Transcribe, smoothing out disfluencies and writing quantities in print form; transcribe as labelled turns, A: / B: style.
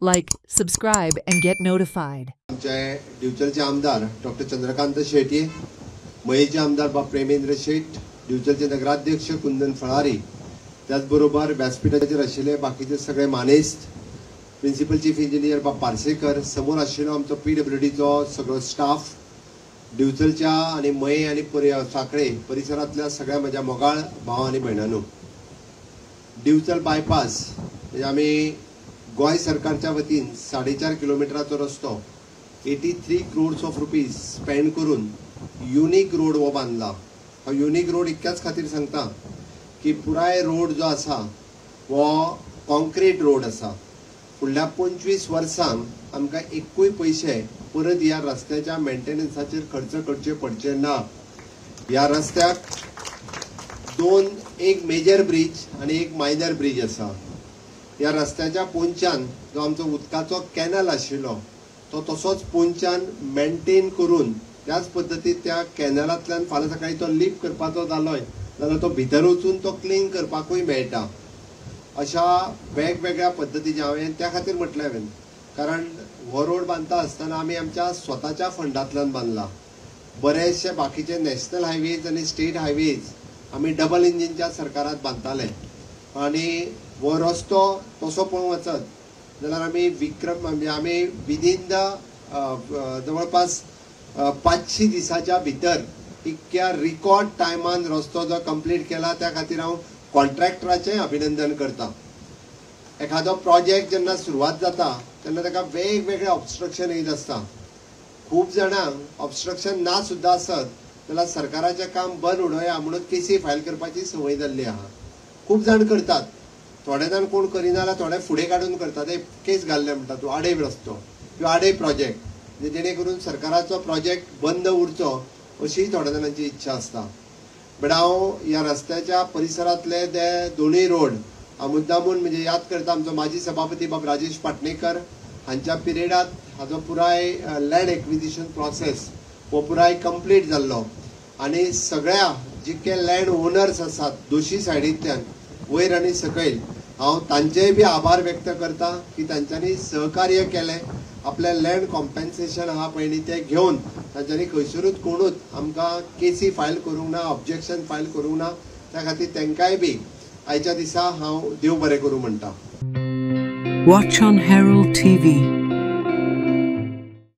A: Like, subscribe, and get notified.
B: आमचे दिवचलचे आमदार doctor Chandrakant Shetye, मयेचे आमदार बा प्रेमेंद्र शेट, दिवचलचे नगराध्यक्ष कुंदन फळारी, त्याचबरोबर व्यासपीठाचेर आशिल्ले बाकीचे सगळे मानेस्त, प्रिन्सिपल चीफ इंजिनियर बा पार्सेकर, समोर आशिल्लो आमचो PWDचो सगळो स्टाफ, दिवचलच्या आनी मये आनी साखळे परिसरांतल्या सगळ्या म्हज्या मोगाळ भाव आनी भयणांनो, दिवचल बायपास म्हणजे आमी गोय सरकारच्या वतीन 4.5 किलोमिटराचो रस्तो 83 crores of rupees स्पेंड करून युनिक रोड हो बांधला. हा युनिक रोड इतक्याच खातीर सांगता की पुराय रोड जो आसा वो कॉन्क्रीट रोड आसा. फुडल्या 25 वर्सांक आमकां एकूय पयशे परत ह्या रस्त्याच्या मेंटेनन्साचेर खर्च करचे पडचे ना. ह्या रस्त्याक एक मेजर ब्रिज आनी एक मायनर ब्रिज आसा. ह्या रस्त्याच्या पोंच्यान जो आमचो उदकाचो कॅनल आशिल्लो तो तसोच पोंच्यान मेंटेन करून त्याच पद्दतीन त्या कॅनलांतल्यान फाल्यां सकाळी तो लीक करपाचो जालोय जाल्यार तो भितर वचून तो क्लीन करपाकूय मेळटा. अशा वेगवेगळ्या पद्दतीचे हांवें त्या खातीर म्हटलें हांवें कारण हो रोड बांदता आसतना आमी आमच्या स्वताच्या फंडांतल्यान बांदला. बरेचशे बाकीचे नॅशनल हायवेज आनी स्टेट हायवेज आमी डबल इंजिनच्या सरकारांत बांदताले आनी हो रस्तो तसो पळोवंक वचत जाल्यार आमी म्हणजे आमी विदीन द जवळपास 500 दिसाच्या भितर इतक्या रिकॉर्ड टायमान रस्तो जो कंप्लीट केला त्या खातीर हांव कॉन्ट्रॅक्टराचें अभिनंदन करता. एखादो प्रोजेक्ट जेन्ना सुरवात जाता तेन्ना ताका वेगवेगळे ऑब्स्ट्रक्शन येत आसता. खूब जाणांक ऑब्स्ट्रक्शन ना सुद्दां आसत जाल्यार सरकाराचें काम बंद उडोवया म्हणून केसी फायल करपाची संवय जाल्ली आहा. खूब जाण करतात, थोडे जाण कोण करिना जाल्यार थोडे फुडें काडून करतात. एक केस घाल्ले म्हणटा तूं आडे रस्तो किंवा आडे प्रोजेक्ट म्हणजे जेणे करून सरकाराचो प्रोजेक्ट बंद उरचो अशी थोड्या जाणांची इच्छा आसता. बट हांव ह्या रस्त्याच्या परिसरांतले ते दोनूय रोड हांव मुद्दामून म्हणजे याद करता आमचो माजी सभापती बाब राजेश पाटणेकर हांच्या पिरियडांत हाजो पुराय लँड एक्विजिशन प्रोसेस हो पुराय कंप्लीट जाल्लो आनी सगळ्या जितके लँड ओनर्स आसात दोशी सायडींतल्यान वयर आनी सकयल हांव तांचेय बी आभार व्यक्त करता की तांच्यांनी सहकार्य केलें. आपलें लँड कॉम्पेन्सेशन आहा पळय न्ही तें घेवन तांच्यांनी खंयसरूच कोणूच आमकां केसी फायल करूंक ना, ऑब्जेक्शन फायल करूंक ना. त्या खातीर तांकांय बी आयच्या दिसा हांव देव बरें करूं म्हणटा.
A: Watch on Herald TV.